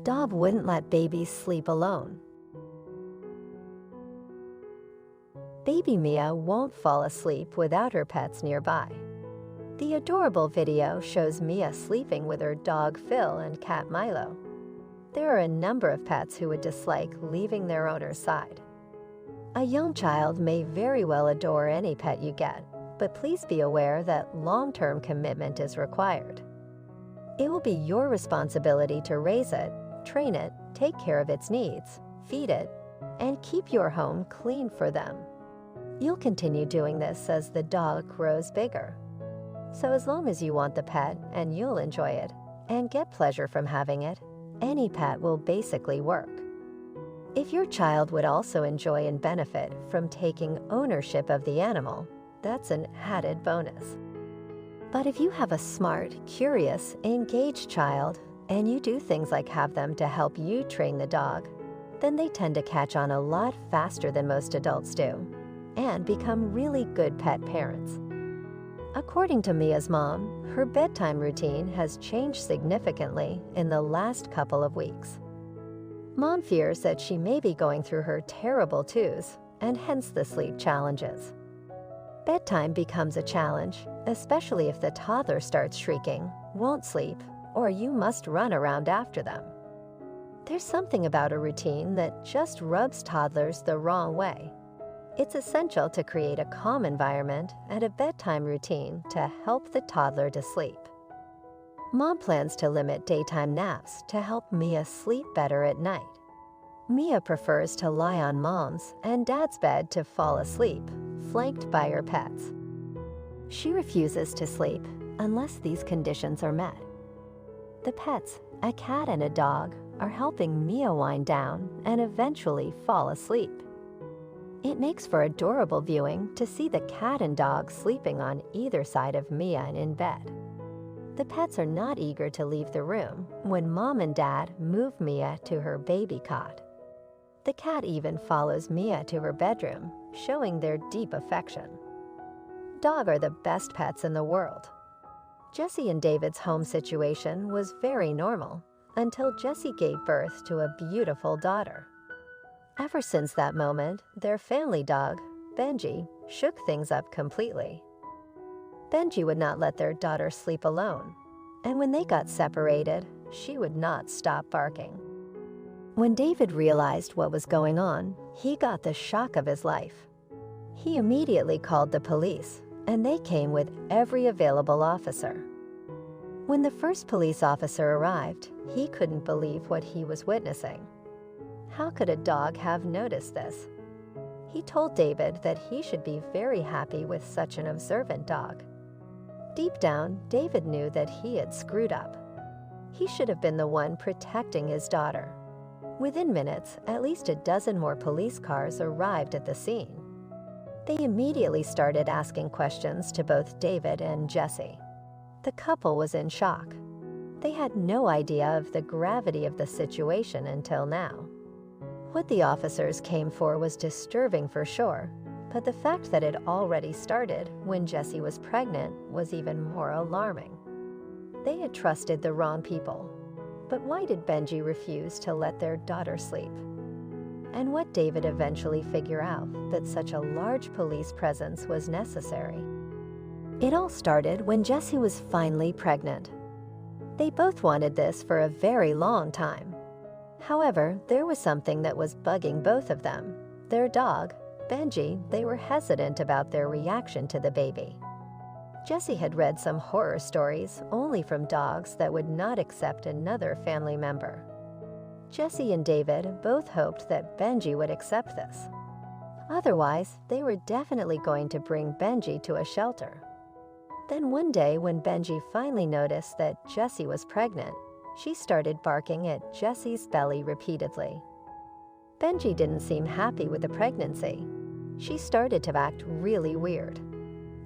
Dog wouldn't let babies sleep alone. Baby Mia won't fall asleep without her pets nearby. The adorable video shows Mia sleeping with her dog Phil and cat Milo. There are a number of pets who would dislike leaving their owner's side. A young child may very well adore any pet you get, but please be aware that long-term commitment is required. It will be your responsibility to raise it, train it, take care of its needs, feed it, and keep your home clean for them. You'll continue doing this as the dog grows bigger. So as long as you want the pet and you'll enjoy it and get pleasure from having it, any pet will basically work. If your child would also enjoy and benefit from taking ownership of the animal, that's an added bonus. But if you have a smart, curious, engaged child and you do things like have them to help you train the dog, then they tend to catch on a lot faster than most adults do and become really good pet parents. According to Mia's mom, her bedtime routine has changed significantly in the last couple of weeks. Mom fears that she may be going through her terrible twos and hence the sleep challenges. Bedtime becomes a challenge, especially if the toddler starts shrieking, won't sleep, or you must run around after them. There's something about a routine that just rubs toddlers the wrong way. It's essential to create a calm environment and a bedtime routine to help the toddler to sleep. Mom plans to limit daytime naps to help Mia sleep better at night. Mia prefers to lie on Mom's and Dad's bed to fall asleep, flanked by her pets. She refuses to sleep unless these conditions are met. The pets, a cat and a dog, are helping Mia wind down and eventually fall asleep. It makes for adorable viewing to see the cat and dog sleeping on either side of Mia in bed. The pets are not eager to leave the room when Mom and Dad move Mia to her baby cot. The cat even follows Mia to her bedroom, showing their deep affection. Dogs are the best pets in the world. Jessie and David's home situation was very normal until Jessie gave birth to a beautiful daughter. Ever since that moment, their family dog, Benji, shook things up completely. Benji would not let their daughter sleep alone, and when they got separated, she would not stop barking. When David realized what was going on, he got the shock of his life. He immediately called the police, and they came with every available officer. When the first police officer arrived, he couldn't believe what he was witnessing. How could a dog have noticed this? He told David that he should be very happy with such an observant dog. Deep down, David knew that he had screwed up. He should have been the one protecting his daughter. Within minutes, at least a dozen more police cars arrived at the scene. They immediately started asking questions to both David and Jessie. The couple was in shock. They had no idea of the gravity of the situation until now. What the officers came for was disturbing for sure, but the fact that it already started when Jessie was pregnant was even more alarming. They had trusted the wrong people. But why did Benji refuse to let their daughter sleep? And what David eventually figure out that such a large police presence was necessary? It all started when Jessie was finally pregnant. They both wanted this for a very long time. However, there was something that was bugging both of them. Their dog, Benji, they were hesitant about their reaction to the baby. Jessie had read some horror stories only from dogs that would not accept another family member. Jessie and David both hoped that Benji would accept this. Otherwise, they were definitely going to bring Benji to a shelter. Then one day when Benji finally noticed that Jessie was pregnant, she started barking at Jessie's belly repeatedly. Benji didn't seem happy with the pregnancy. She started to act really weird.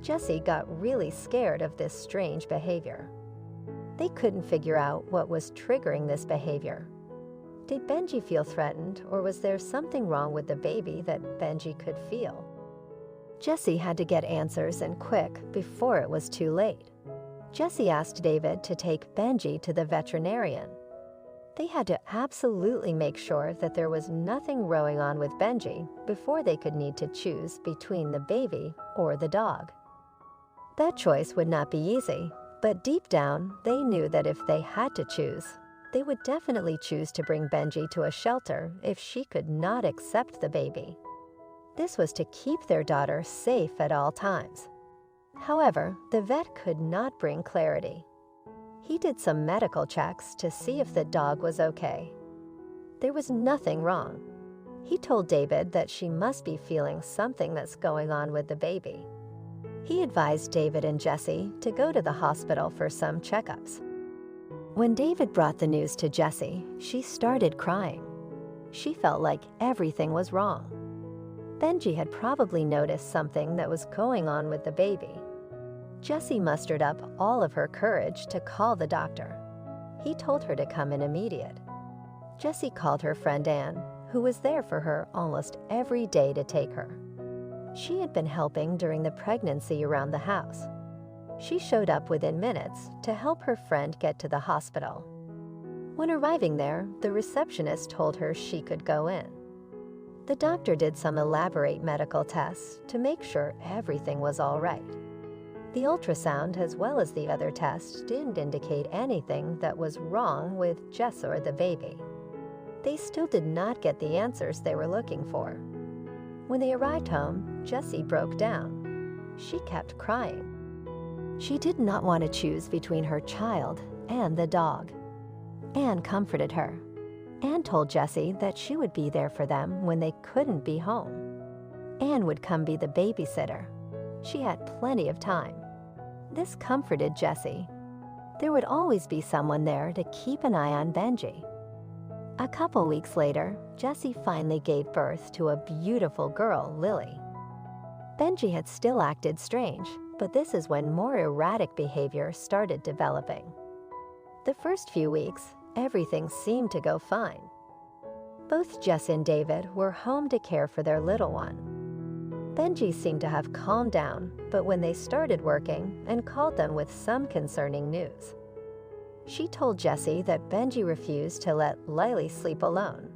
Jessie got really scared of this strange behavior. They couldn't figure out what was triggering this behavior. Did Benji feel threatened, or was there something wrong with the baby that Benji could feel? Jessie had to get answers and quick before it was too late. Jessie asked David to take Benji to the veterinarian. They had to absolutely make sure that there was nothing going on with Benji before they could need to choose between the baby or the dog. That choice would not be easy, but deep down, they knew that if they had to choose, they would definitely choose to bring Benji to a shelter if she could not accept the baby. This was to keep their daughter safe at all times. However, the vet could not bring clarity. He did some medical checks to see if the dog was okay. There was nothing wrong. He told David that she must be feeling something that's going on with the baby. He advised David and Jessie to go to the hospital for some checkups. When David brought the news to Jessie, she started crying. She felt like everything was wrong. Benji had probably noticed something that was going on with the baby. Jessie mustered up all of her courage to call the doctor. He told her to come in immediate. Jessie called her friend Anne, who was there for her almost every day to take her. She had been helping during the pregnancy around the house. She showed up within minutes to help her friend get to the hospital. When arriving there, the receptionist told her she could go in. The doctor did some elaborate medical tests to make sure everything was all right. The ultrasound, as well as the other tests, didn't indicate anything that was wrong with Jess or the baby. They still did not get the answers they were looking for. When they arrived home, Jessie broke down. She kept crying. She did not want to choose between her child and the dog. Anne comforted her. Anne told Jessie that she would be there for them when they couldn't be home. Anne would come be the babysitter. She had plenty of time. This comforted Jessie. There would always be someone there to keep an eye on Benji. A couple weeks later, Jessie finally gave birth to a beautiful girl, Lily. Benji had still acted strange, but this is when more erratic behavior started developing. The first few weeks, everything seemed to go fine. Both Jess and David were home to care for their little one. Benji seemed to have calmed down, but when they started working and called them with some concerning news. She told Jessie that Benji refused to let Lily sleep alone.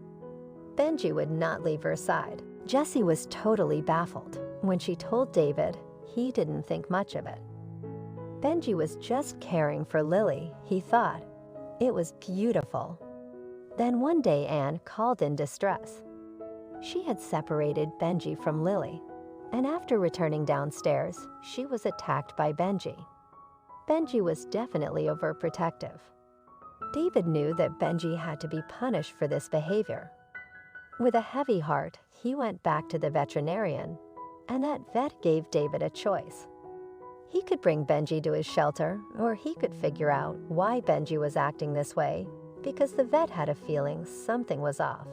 Benji would not leave her side. Jessie was totally baffled. When she told David, he didn't think much of it. Benji was just caring for Lily, he thought. It was beautiful. Then one day Anne called in distress. She had separated Benji from Lily, and after returning downstairs, she was attacked by Benji. Benji was definitely overprotective. David knew that Benji had to be punished for this behavior. With a heavy heart, he went back to the veterinarian, and that vet gave David a choice. He could bring Benji to his shelter, or he could figure out why Benji was acting this way, because the vet had a feeling something was off.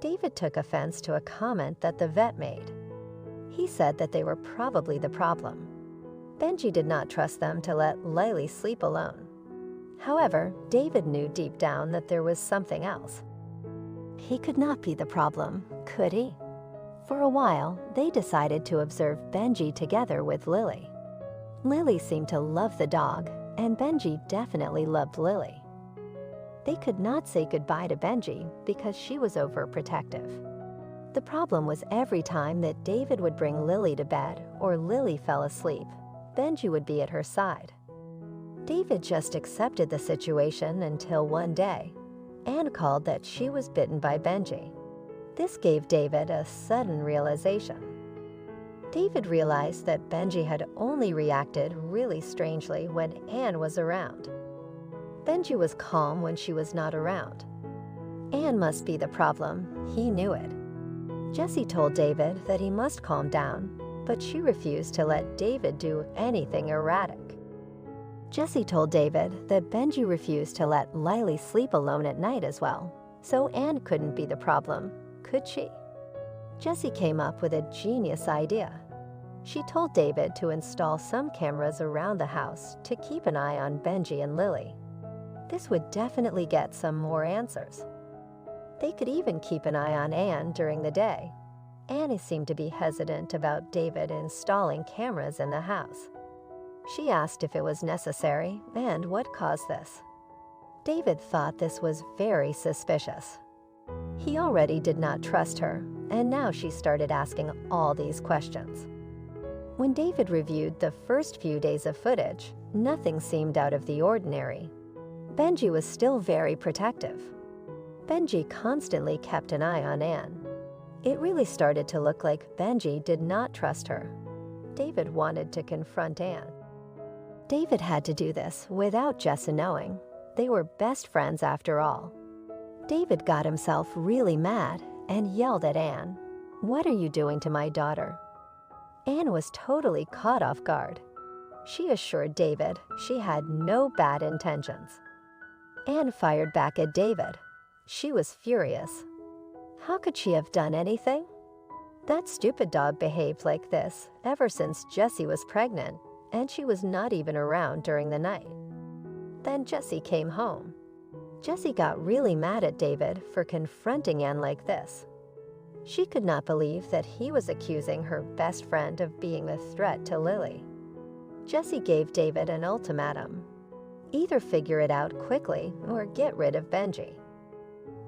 David took offense to a comment that the vet made. He said that they were probably the problem. Benji did not trust them to let Lily sleep alone. However, David knew deep down that there was something else. He could not be the problem, could he? For a while, they decided to observe Benji together with Lily. Lily seemed to love the dog, and Benji definitely loved Lily. They could not say goodbye to Benji because she was overprotective. The problem was every time that David would bring Lily to bed or Lily fell asleep, Benji would be at her side. David just accepted the situation until one day, Anne called that she was bitten by Benji. This gave David a sudden realization. David realized that Benji had only reacted really strangely when Anne was around. Benji was calm when she was not around. Anne must be the problem, he knew it. Jessie told David that he must calm down, but she refused to let David do anything erratic. Jessie told David that Benji refused to let Lily sleep alone at night as well, so Anne couldn't be the problem, could she? Jessie came up with a genius idea. She told David to install some cameras around the house to keep an eye on Benji and Lily. This would definitely get some more answers. They could even keep an eye on Anne during the day. Annie seemed to be hesitant about David installing cameras in the house. She asked if it was necessary and what caused this. David thought this was very suspicious. He already did not trust her, and now she started asking all these questions. When David reviewed the first few days of footage, nothing seemed out of the ordinary. Benji was still very protective. Benji constantly kept an eye on Anne. It really started to look like Benji did not trust her. David wanted to confront Anne. David had to do this without Jessa knowing. They were best friends after all. David got himself really mad and yelled at Anne, "What are you doing to my daughter?" Anne was totally caught off guard. She assured David she had no bad intentions. Anne fired back at David. She was furious. How could she have done anything? That stupid dog behaved like this ever since Jessie was pregnant, and she was not even around during the night. Then Jessie came home. Jessie got really mad at David for confronting Anne like this. She could not believe that he was accusing her best friend of being a threat to Lily. Jessie gave David an ultimatum. Either figure it out quickly or get rid of Benji.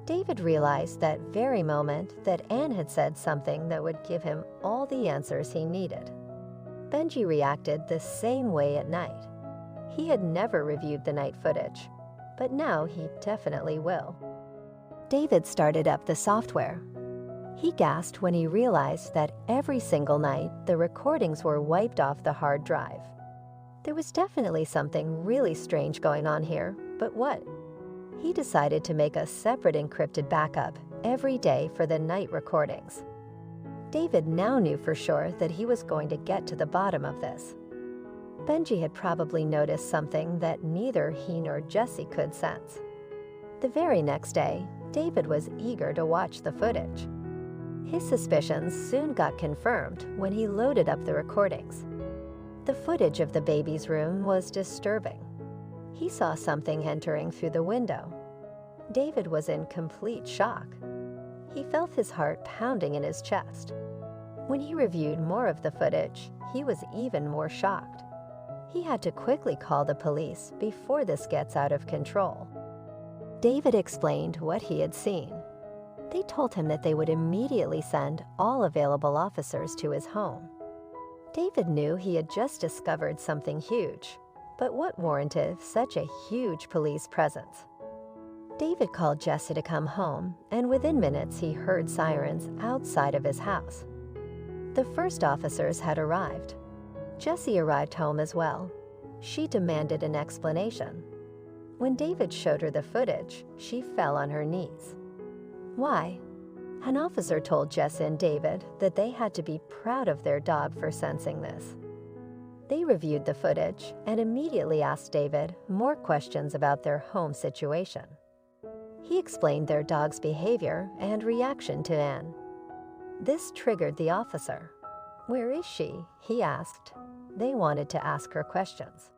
David realized that very moment that Anne had said something that would give him all the answers he needed. Benji reacted the same way at night. He had never reviewed the night footage, but now he definitely will. David started up the software. He gasped when he realized that every single night the recordings were wiped off the hard drive. There was definitely something really strange going on here, but what? He decided to make a separate encrypted backup every day for the night recordings. David now knew for sure that he was going to get to the bottom of this. Benji had probably noticed something that neither he nor Jessie could sense. The very next day, David was eager to watch the footage. His suspicions soon got confirmed when he loaded up the recordings. The footage of the baby's room was disturbing. He saw something entering through the window. David was in complete shock. He felt his heart pounding in his chest. When he reviewed more of the footage, he was even more shocked. He had to quickly call the police before this gets out of control. David explained what he had seen. They told him that they would immediately send all available officers to his home. David knew he had just discovered something huge, but what warranted such a huge police presence? David called Jessie to come home, and within minutes he heard sirens outside of his house. The first officers had arrived. Jessie arrived home as well. She demanded an explanation. When David showed her the footage, she fell on her knees. Why? An officer told Jessie and David that they had to be proud of their dog for sensing this. They reviewed the footage and immediately asked David more questions about their home situation. He explained their dog's behavior and reaction to Anne. This triggered the officer. "Where is she?" he asked. They wanted to ask her questions.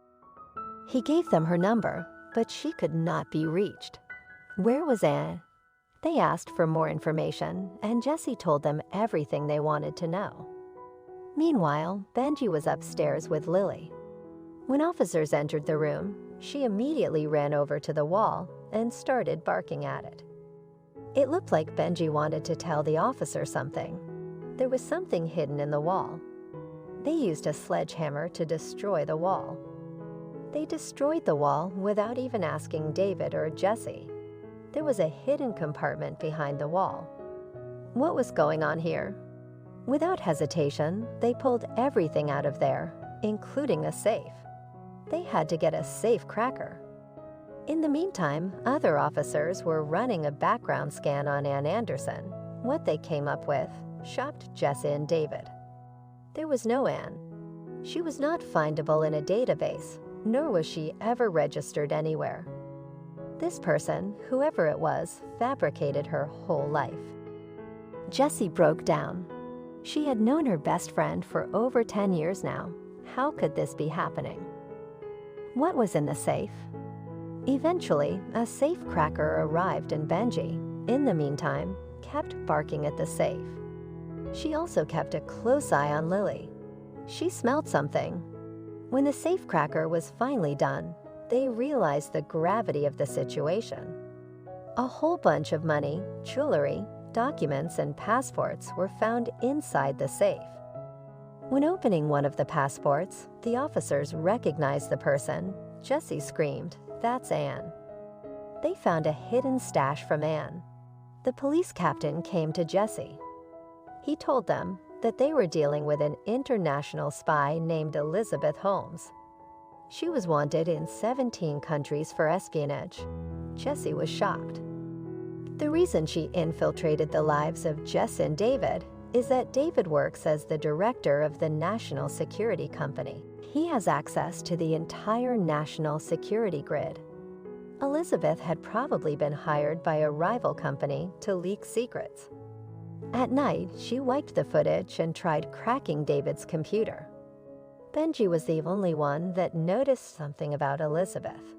He gave them her number, but she could not be reached. Where was Anne? They asked for more information, and Jessie told them everything they wanted to know. Meanwhile, Benji was upstairs with Lily. When officers entered the room, she immediately ran over to the wall and started barking at it. It looked like Benji wanted to tell the officer something. There was something hidden in the wall. They used a sledgehammer to destroy the wall. They destroyed the wall without even asking David or Jessie. There was a hidden compartment behind the wall. What was going on here? Without hesitation, they pulled everything out of there, including a safe. They had to get a safe cracker. In the meantime, other officers were running a background scan on Ann Anderson. What they came up with shocked Jessie and David. There was no Anne. She was not findable in a database, nor was she ever registered anywhere. This person, whoever it was, fabricated her whole life. Jessie broke down. She had known her best friend for over 10 years now. How could this be happening? What was in the safe? Eventually, a safe cracker arrived and Benji, in the meantime, kept barking at the safe. She also kept a close eye on Lily. She smelled something. When the safe cracker was finally done, they realized the gravity of the situation. A whole bunch of money, jewelry, documents, and passports were found inside the safe. When opening one of the passports, the officers recognized the person. Jesse screamed, "That's Anne." They found a hidden stash from Anne. The police captain came to Jesse. He told them that they were dealing with an international spy named Elizabeth Holmes. She was wanted in 17 countries for espionage. Jesse was shocked. The reason she infiltrated the lives of Jess and David is that David works as the director of the National Security Company. He has access to the entire national security grid. Elizabeth had probably been hired by a rival company to leak secrets. At night, she wiped the footage and tried cracking David's computer. Benji was the only one that noticed something about Elizabeth.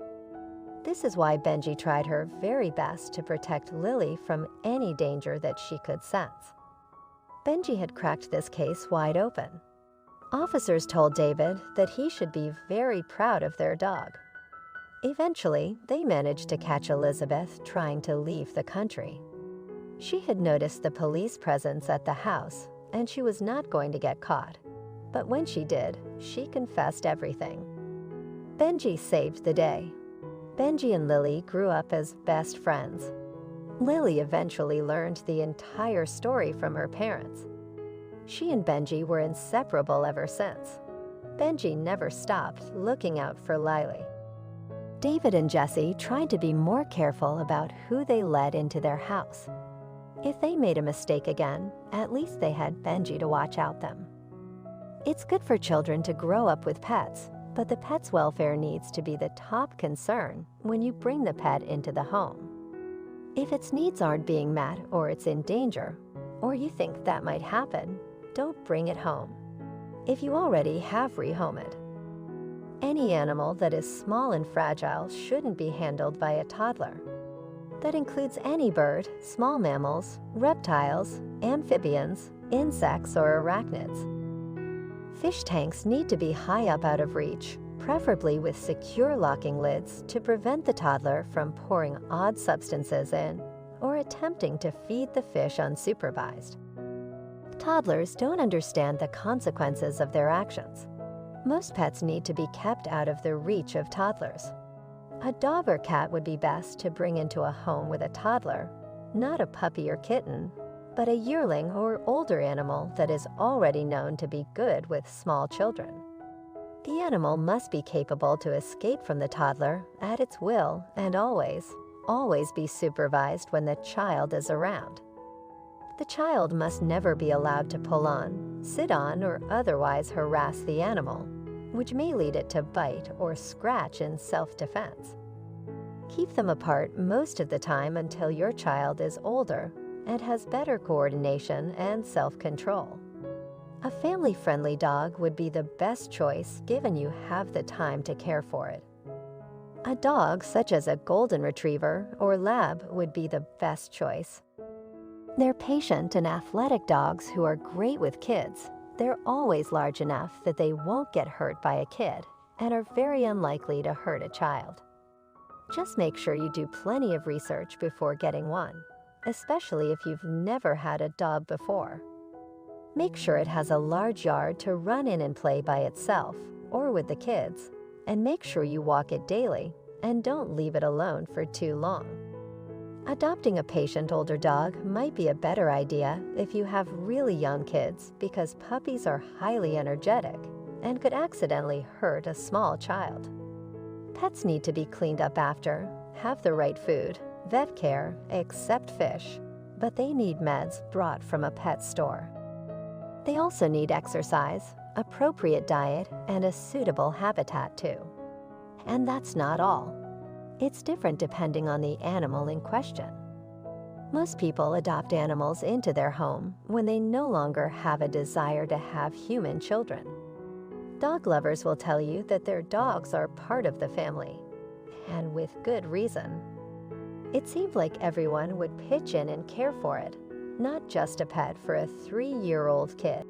This is why Benji tried her very best to protect Lily from any danger that she could sense. Benji had cracked this case wide open. Officers told David that he should be very proud of their dog. Eventually, they managed to catch Elizabeth trying to leave the country. She had noticed the police presence at the house, and she was not going to get caught. But when she did, she confessed everything. Benji saved the day. Benji and Lily grew up as best friends. Lily eventually learned the entire story from her parents. She and Benji were inseparable ever since. Benji never stopped looking out for Lily. David and Jesse tried to be more careful about who they let into their house. If they made a mistake again, at least they had Benji to watch out them. It's good for children to grow up with pets, but the pet's welfare needs to be the top concern when you bring the pet into the home. If its needs aren't being met or it's in danger, or you think that might happen, don't bring it home. If you already have rehomed it. Any animal that is small and fragile shouldn't be handled by a toddler. That includes any bird, small mammals, reptiles, amphibians, insects, or arachnids. Fish tanks need to be high up out of reach, preferably with secure locking lids to prevent the toddler from pouring odd substances in or attempting to feed the fish unsupervised. Toddlers don't understand the consequences of their actions. Most pets need to be kept out of the reach of toddlers. A dog or cat would be best to bring into a home with a toddler, not a puppy or kitten, but a yearling or older animal that is already known to be good with small children. The animal must be capable to escape from the toddler at its will and always be supervised when the child is around. The child must never be allowed to pull on, sit on, or otherwise harass the animal, which may lead it to bite or scratch in self-defense. Keep them apart most of the time until your child is older and has better coordination and self-control. A family-friendly dog would be the best choice given you have the time to care for it. A dog such as a golden retriever or lab would be the best choice. They're patient and athletic dogs who are great with kids. They're always large enough that they won't get hurt by a kid and are very unlikely to hurt a child. Just make sure you do plenty of research before getting one, especially if you've never had a dog before. Make sure it has a large yard to run in and play by itself or with the kids, and make sure you walk it daily and don't leave it alone for too long. Adopting a patient older dog might be a better idea if you have really young kids because puppies are highly energetic and could accidentally hurt a small child. Pets need to be cleaned up after, have the right food, vet care, except fish, but they need meds brought from a pet store. They also need exercise, appropriate diet, and a suitable habitat too. And that's not all. It's different depending on the animal in question. Most people adopt animals into their home when they no longer have a desire to have human children. Dog lovers will tell you that their dogs are part of the family, and with good reason. It seemed like everyone would pitch in and care for it, not just a pet for a 3-year-old kid.